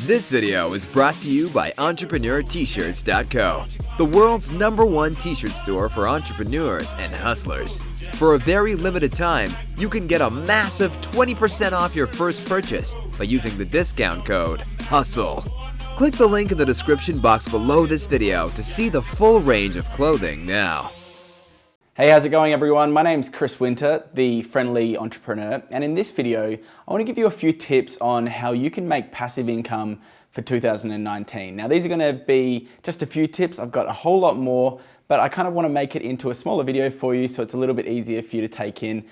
This video is brought to you by EntrepreneurT-shirts.co, the world's #1 t-shirt store for entrepreneurs and hustlers. For a very limited time, you can get a massive 20% off your first purchase by using the discount code HUSTLE. Click the link in the description box below this video to see the full range of clothing now. Hey, how's it going everyone? My name's Chris Winter, the Friendly Entrepreneur, and in this video, I want to give you a few tips on how you can make passive income for 2019. Now, these are going to be just a few tips. I've got a whole lot more, but I kind of want to make it into a smaller video for you so it's a little bit easier for you to take in.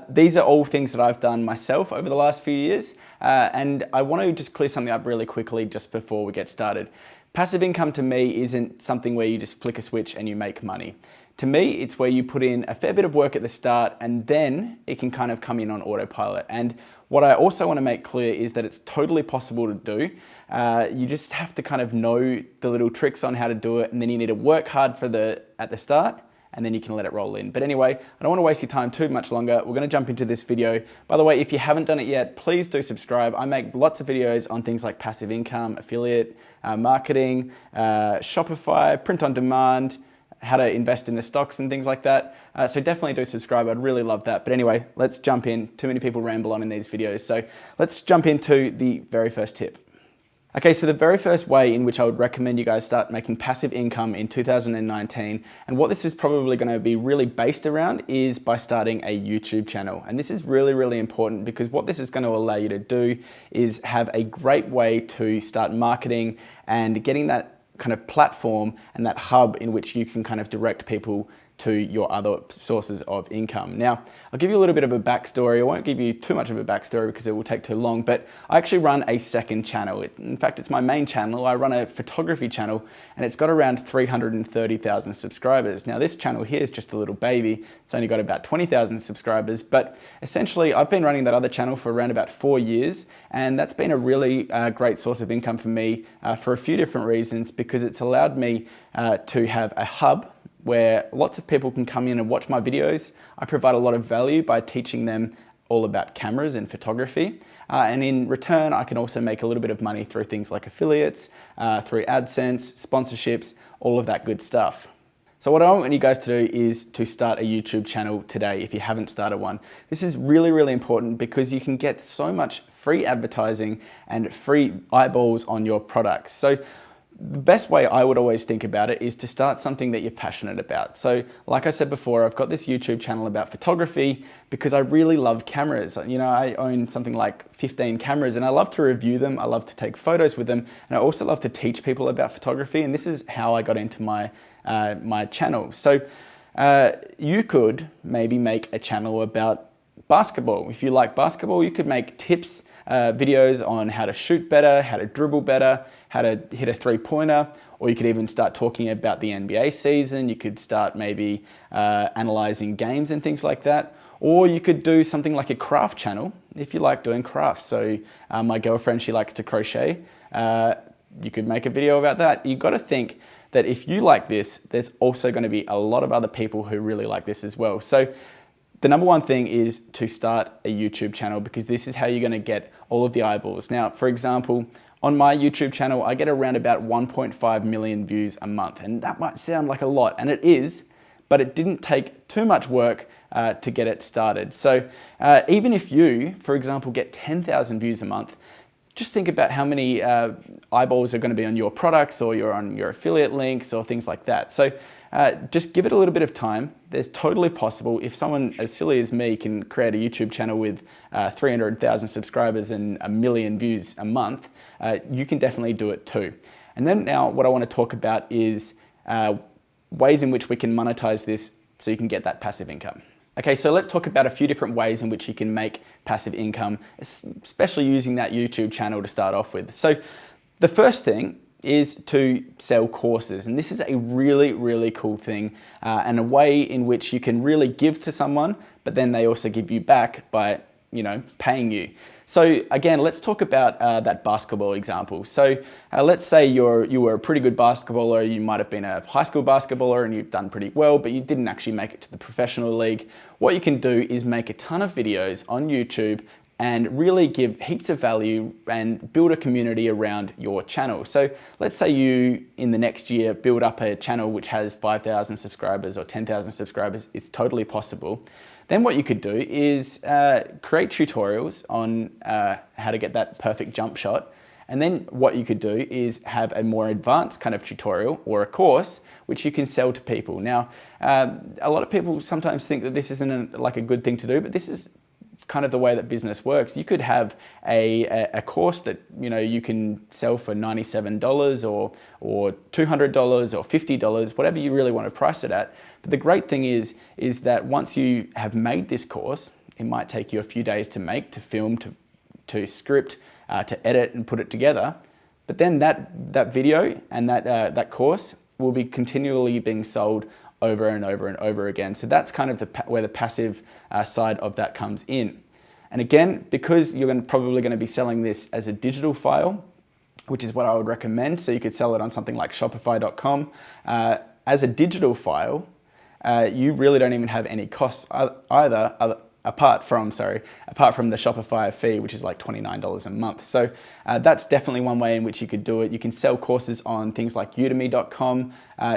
These are all things that I've done myself over the last few years, and I want to just clear something up really quickly just before we get started. Passive income to me isn't something where you just flick a switch and you make money. To me, it's where you put in a fair bit of work at the start and then it can kind of come in on autopilot. And what I also want to make clear is that it's totally possible to do. You just have to kind of know the little tricks on how to do it, and then you need to work hard at the start, and then you can let it roll in. But anyway, I don't want to waste your time too much longer. We're going to jump into this video. By the way, if you haven't done it yet, please do subscribe. I make lots of videos on things like passive income, affiliate, marketing, Shopify, print on demand, how to invest in the stocks and things like that. So definitely do subscribe. I'd really love that. But anyway, let's jump in. Too many people ramble on in these videos. So let's jump into the very first tip. Okay, so the very first way in which I would recommend you guys start making passive income in 2019, and what this is probably going to be really based around, is by starting a YouTube channel. And this is really, really important because what this is going to allow you to do is have a great way to start marketing and getting that kind of platform and that hub in which you can kind of direct people to your other sources of income. Now, I'll give you a little bit of a backstory. I won't give you too much of a backstory because it will take too long, but I actually run a second channel. In fact, it's my main channel. I run a photography channel and it's got around 330,000 subscribers. Now, this channel here is just a little baby. It's only got about 20,000 subscribers, but essentially I've been running that other channel for around about 4 years, and that's been a really great source of income for me for a few different reasons, because it's allowed me to have a hub where lots of people can come in and watch my videos. I provide a lot of value by teaching them all about cameras and photography. And in return, I can also make a little bit of money through things like affiliates, through AdSense, sponsorships, all of that good stuff. So what I want you guys to do is to start a YouTube channel today if you haven't started one. This is really, really important because you can get so much free advertising and free eyeballs on your products. So the best way I would always think about it is to start something that you're passionate about. So like I said before, I've got this YouTube channel about photography because I really love cameras. You know, I own something like 15 cameras and I love to review them. I love to take photos with them. And I also love to teach people about photography. And this is how I got into my channel. So you could maybe make a channel about basketball. If you like basketball, you could make tips, videos on how to shoot better, how to dribble better, how to hit a three-pointer, or you could even start talking about the NBA season. You could start maybe analyzing games and things like that. Or you could do something like a craft channel if you like doing crafts. So my girlfriend, she likes to crochet. You could make a video about that. You've got to think that if you like this, there's also going to be a lot of other people who really like this as well. So the number one thing is to start a YouTube channel, because this is how you're going to get all of the eyeballs. Now, for example, on my YouTube channel, I get around about 1.5 million views a month. And that might sound like a lot, and it is, but it didn't take too much work to get it started. So even if you, for example, get 10,000 views a month, just think about how many eyeballs are going to be on your products, or you're on your affiliate links or things like that. So just give it a little bit of time. There's totally possible, if someone as silly as me can create a YouTube channel with 300,000 subscribers and 1 million views a month, you can definitely do it too. And then now what I want to talk about is ways in which we can monetize this so you can get that passive income. Okay, so let's talk about a few different ways in which you can make passive income, especially using that YouTube channel to start off with. So the first thing is to sell courses. And this is a really, really cool thing, and a way in which you can really give to someone, but then they also give you back by, paying you. So again, let's talk about that basketball example. So let's say you were a pretty good basketballer. You might have been a high school basketballer and you've done pretty well, but you didn't actually make it to the professional league. What you can do is make a ton of videos on YouTube and really give heaps of value and build a community around your channel. So let's say you, in the next year, build up a channel which has 5,000 subscribers or 10,000 subscribers. It's totally possible. Then what you could do is create tutorials on how to get that perfect jump shot. And then what you could do is have a more advanced kind of tutorial or a course which you can sell to people. Now, a lot of people sometimes think that this isn't like a good thing to do, but this is kind of the way that business works. You could have a course that you can sell for $97 or $200 or $50, whatever you really want to price it at. But the great thing is that once you have made this course, it might take you a few days to make, to film, to script, to edit and put it together. But then that video and that course will be continually being sold over and over and over again. So that's kind of where the passive side of that comes in. And again, because you're probably going to be selling this as a digital file, which is what I would recommend. So you could sell it on something like shopify.com. As a digital file, you really don't even have any costs either, apart from the Shopify fee, which is like $29 a month. So that's definitely one way in which you could do it. You can sell courses on things like udemy.com.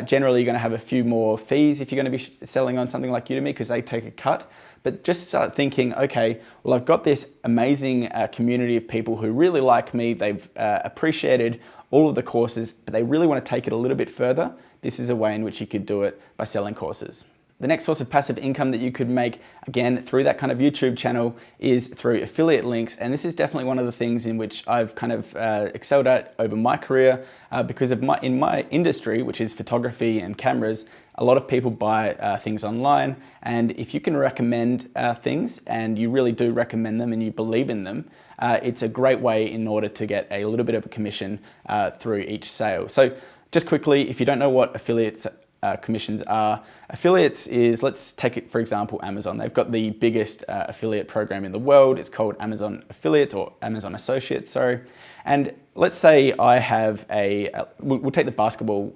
Generally, you're going to have a few more fees if you're going to be selling on something like Udemy because they take a cut. But just start thinking, okay, well, I've got this amazing community of people who really like me. They've appreciated all of the courses, but they really want to take it a little bit further. This is a way in which you could do it by selling courses. The next source of passive income that you could make, again, through that kind of YouTube channel is through affiliate links. And this is definitely one of the things in which I've kind of excelled at over my career because in my industry, which is photography and cameras, a lot of people buy things online. And if you can recommend things and you really do recommend them and you believe in them, it's a great way in order to get a little bit of a commission through each sale. So just quickly, if you don't know what affiliates commissions are. Affiliates is, let's take it for example, Amazon. They've got the biggest affiliate program in the world. It's called Amazon Affiliates or Amazon Associates, sorry. And let's say I have we'll take the basketball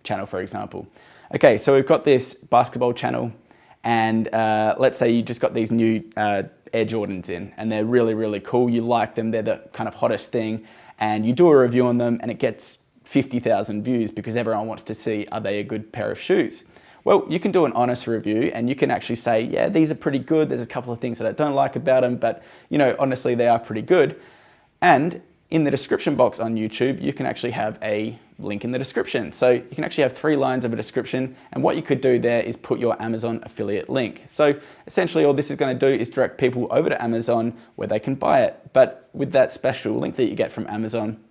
channel for example. Okay, so we've got this basketball channel and let's say you just got these new Air Jordans in and they're really, really cool. You like them, they're the kind of hottest thing and you do a review on them and it gets 50,000 views because everyone wants to see, are they a good pair of shoes? Well, you can do an honest review and you can actually say, yeah, these are pretty good. There's a couple of things that I don't like about them, but honestly, they are pretty good. And in the description box on YouTube, you can actually have a link in the description. So you can actually have 3 lines of a description. And what you could do there is put your Amazon affiliate link. So essentially all this is going to do is direct people over to Amazon where they can buy it. But with that special link that you get from Amazon,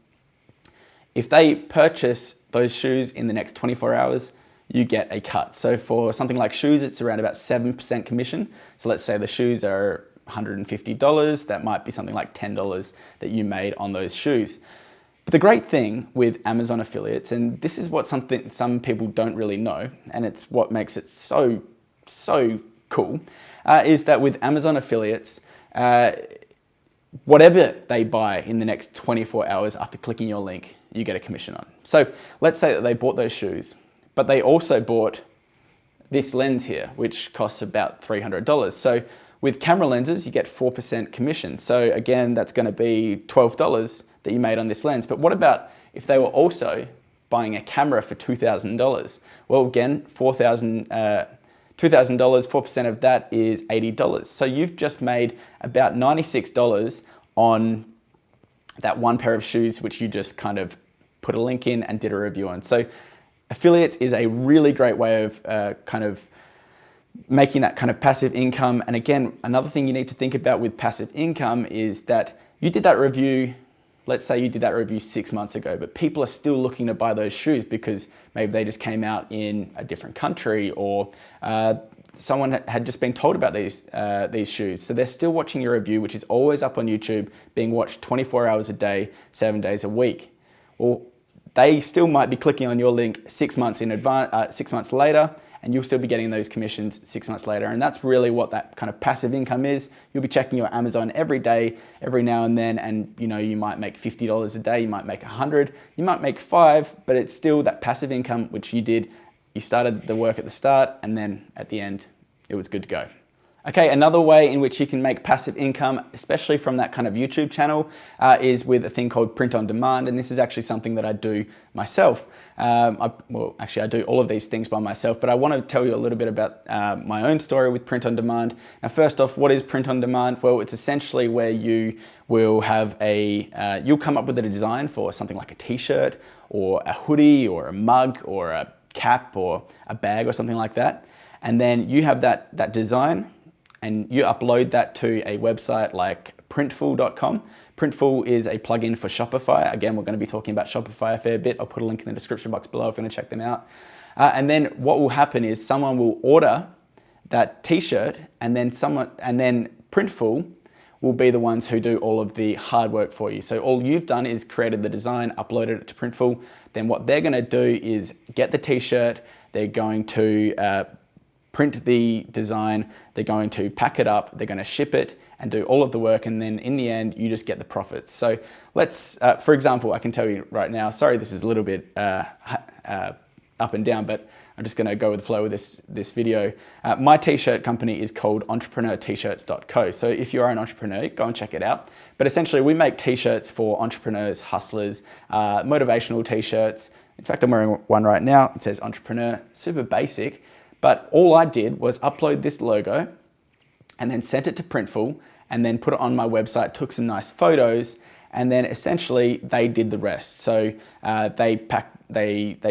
if they purchase those shoes in the next 24 hours, you get a cut. So for something like shoes, it's around about 7% commission. So let's say the shoes are $150. That might be something like $10 that you made on those shoes. But the great thing with Amazon affiliates, and this is what some people don't really know, and it's what makes it so cool, is that with Amazon affiliates, whatever they buy in the next 24 hours after clicking your link, you get a commission on. So let's say that they bought those shoes, but they also bought this lens here, which costs about $300. So with camera lenses, you get 4% commission. So again, that's going to be $12 that you made on this lens. But what about if they were also buying a camera for $2,000? Well, again, $2,000, 4% of that is $80. So you've just made about $96 on that one pair of shoes, which you just kind of put a link in and did a review on. So affiliates is a really great way of kind of making that kind of passive income. And again, another thing you need to think about with passive income is that you did that review, let's say you did that review 6 months ago, but people are still looking to buy those shoes because maybe they just came out in a different country or someone had just been told about these shoes. So they're still watching your review, which is always up on YouTube, being watched 24 hours a day, 7 days a week. Well, they still might be clicking on your link 6 months in advance, 6 months later, and you'll still be getting those commissions 6 months later. And that's really what that kind of passive income is. You'll be checking your Amazon every day, every now and then, and you might make $50 a day, you might make 100, you might make 5, but it's still that passive income which you did. You started the work at the start, and then at the end, it was good to go. Okay, another way in which you can make passive income, especially from that kind of YouTube channel, is with a thing called print on demand. And this is actually something that I do myself. I do all of these things by myself, but I want to tell you a little bit about my own story with print on demand. Now, first off, what is print on demand? Well, it's essentially where you will have you'll come up with a design for something like a t-shirt or a hoodie or a mug or a cap or a bag or something like that. And then you have that design, and you upload that to a website like printful.com. Printful is a plugin for Shopify. Again, we're going to be talking about Shopify a fair bit. I'll put a link in the description box below if you want to check them out. And then what will happen is someone will order that t-shirt, and then Printful will be the ones who do all of the hard work for you. So all you've done is created the design, uploaded it to Printful. Then what they're going to do is get the t-shirt. They're going to print the design, they're going to pack it up, they're going to ship it and do all of the work, and then in the end you just get the profits. So let's, for example, I can tell you right now, sorry this is a little bit up and down, but I'm just going to go with the flow with this video. My t-shirt company is called entrepreneurtshirts.co. So if you are an entrepreneur, go and check it out. But essentially we make t-shirts for entrepreneurs, hustlers, motivational t-shirts. In fact, I'm wearing one right now. It says entrepreneur, super basic. But all I did was upload this logo and then sent it to Printful and then put it on my website, took some nice photos, and then essentially they did the rest. So they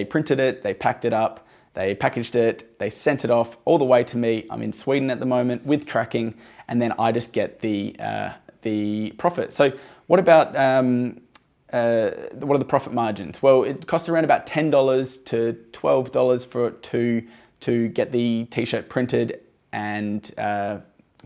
printed it, they packed it up, they packaged it, they sent it off all the way to me. I'm in Sweden at the moment with tracking, and then I just get the profit. So what about what are the profit margins? Well, it costs around about $10 to $12 for it to get the t-shirt printed and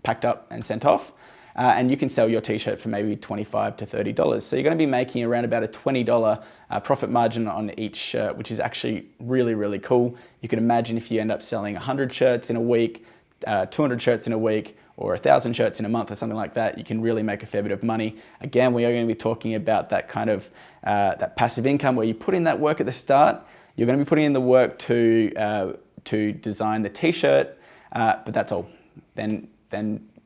packed up and sent off. And you can sell your t-shirt for maybe $25 to $30. So you're going to be making around about a $20 profit margin on each shirt, which is actually really, really cool. You can imagine if you end up selling 100 shirts in a week, 200 shirts in a week, or 1,000 shirts in a month or something like that, you can really make a fair bit of money. Again, we are going to be talking about that kind of that passive income where you put in that work at the start. You're going to be putting in the work to design the t-shirt, but that's all. Then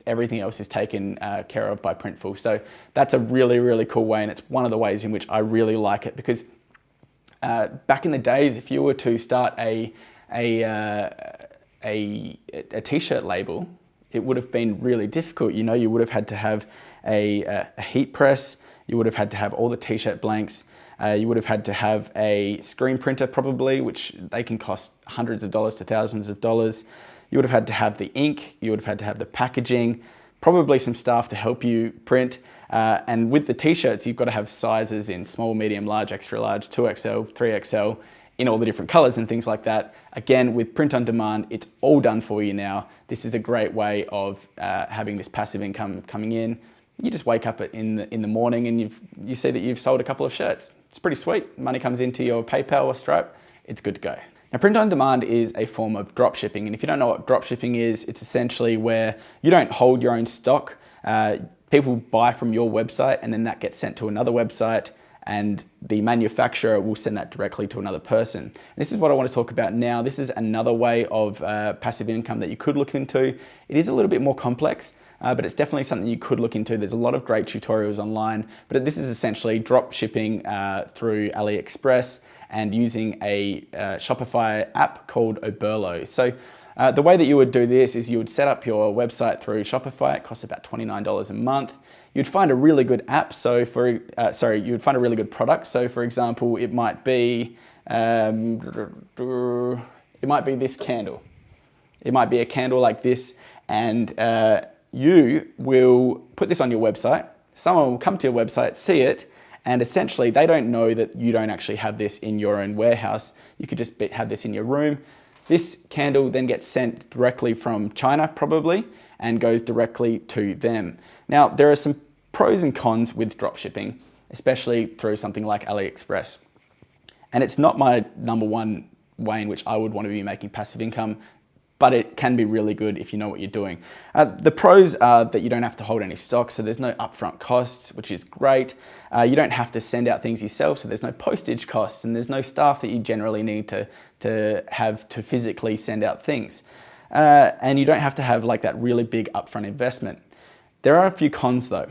everything else is taken care of by Printful. So that's a really, really cool way, and it's one of the ways in which I really like it, because back in the days, if you were to start a t-shirt label, it would have been really difficult. You know, you would have had to have a heat press, you would have had to have all the t-shirt blanks, you would have had to have a screen printer probably, which they can cost hundreds of dollars to thousands of dollars. You would have had to have the ink, you would have had to have the packaging, probably some staff to help you print. And with the t-shirts, you've got to have sizes in small, medium, large, extra large, 2XL, 3XL, in all the different colors and things like that. Again, with print on demand, it's all done for you now. This is a great way of having this passive income coming in. You just wake up in the morning and you see that you've sold a couple of shirts. It's pretty sweet. Money comes into your PayPal or Stripe. It's good to go. Now, print on demand is a form of dropshipping. And if you don't know what dropshipping is, it's essentially where you don't hold your own stock. People buy from your website and then that gets sent to another website, and the manufacturer will send that directly to another person. And this is what I want to talk about now. This is another way of passive income that you could look into. It is a little bit more complex, but it's definitely something you could look into. There's a lot of great tutorials online, but this is essentially drop shipping through AliExpress and using a Shopify app called Oberlo. So the way that you would do this is you would set up your website through Shopify. It costs about $29 a month. You'd find a really good app. So you would find a really good product. So for example, it might be this candle. It might be a candle like this, and you will put this on your website. Someone will come to your website, see it, and essentially they don't know that you don't actually have this in your own warehouse. You could just have this in your room. This candle then gets sent directly from China probably and goes directly to them. Now, there are some pros and cons with dropshipping, especially through something like AliExpress. And it's not my number one way in which I would want to be making passive income, but it can be really good if you know what you're doing. The pros are that you don't have to hold any stock, so there's no upfront costs, which is great. You don't have to send out things yourself, so there's no postage costs, and there's no staff that you generally need to have to physically send out things. and you don't have to have like that really big upfront investment. There are a few cons though.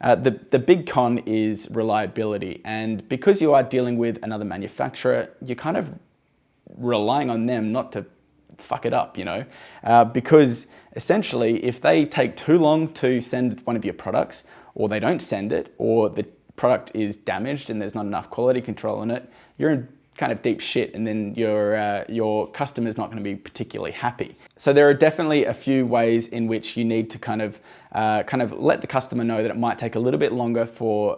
The big con is reliability, and because you are dealing with another manufacturer, you're kind of relying on them not to fuck it up, because essentially if they take too long to send one of your products, or they don't send it, or the product is damaged and there's not enough quality control on it, you're in kind of deep shit, and then your customer's not going to be particularly happy. So there are definitely a few ways in which you need to kind of let the customer know that it might take a little bit longer for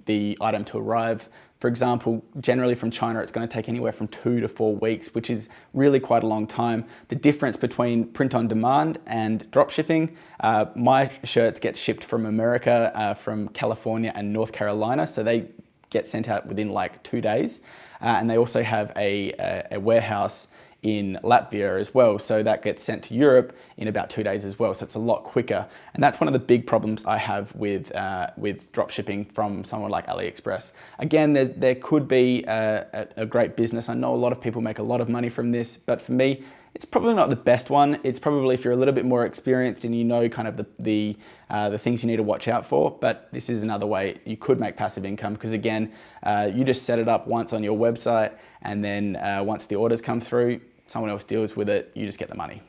the item to arrive. For example, generally from China, it's going to take anywhere from 2 to 4 weeks, which is really quite a long time. The difference between print on demand and dropshipping, my shirts get shipped from America, from California and North Carolina, so they get sent out within like 2 days. And they also have a warehouse in Latvia as well, so that gets sent to Europe in about 2 days as well, so it's a lot quicker. And that's one of the big problems I have with dropshipping from someone like AliExpress. Again, there could be a great business. I know a lot of people make a lot of money from this, but for me, it's probably not the best one. It's probably if you're a little bit more experienced and you know kind of the things you need to watch out for. But this is another way you could make passive income, because again, you just set it up once on your website, and then once the orders come through, someone else deals with it, you just get the money.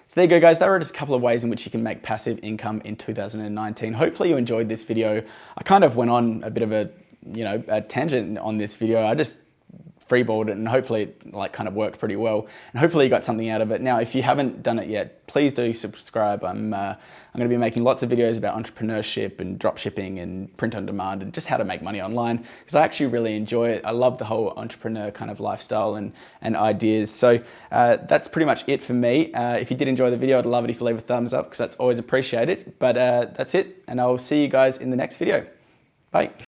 So there you go, guys. There are just a couple of ways in which you can make passive income in 2019. Hopefully you enjoyed this video. I kind of went on a bit of a tangent on this video. I just freeballed it, and hopefully it like kind of worked pretty well, and hopefully you got something out of it. Now, if you haven't done it yet, please do subscribe. I'm going to be making lots of videos about entrepreneurship and dropshipping and print on demand and just how to make money online, because I actually really enjoy it. I love the whole entrepreneur kind of lifestyle and ideas. So that's pretty much it for me. If you did enjoy the video, I'd love it if you leave a thumbs up, because that's always appreciated. But that's it, and I'll see you guys in the next video. Bye.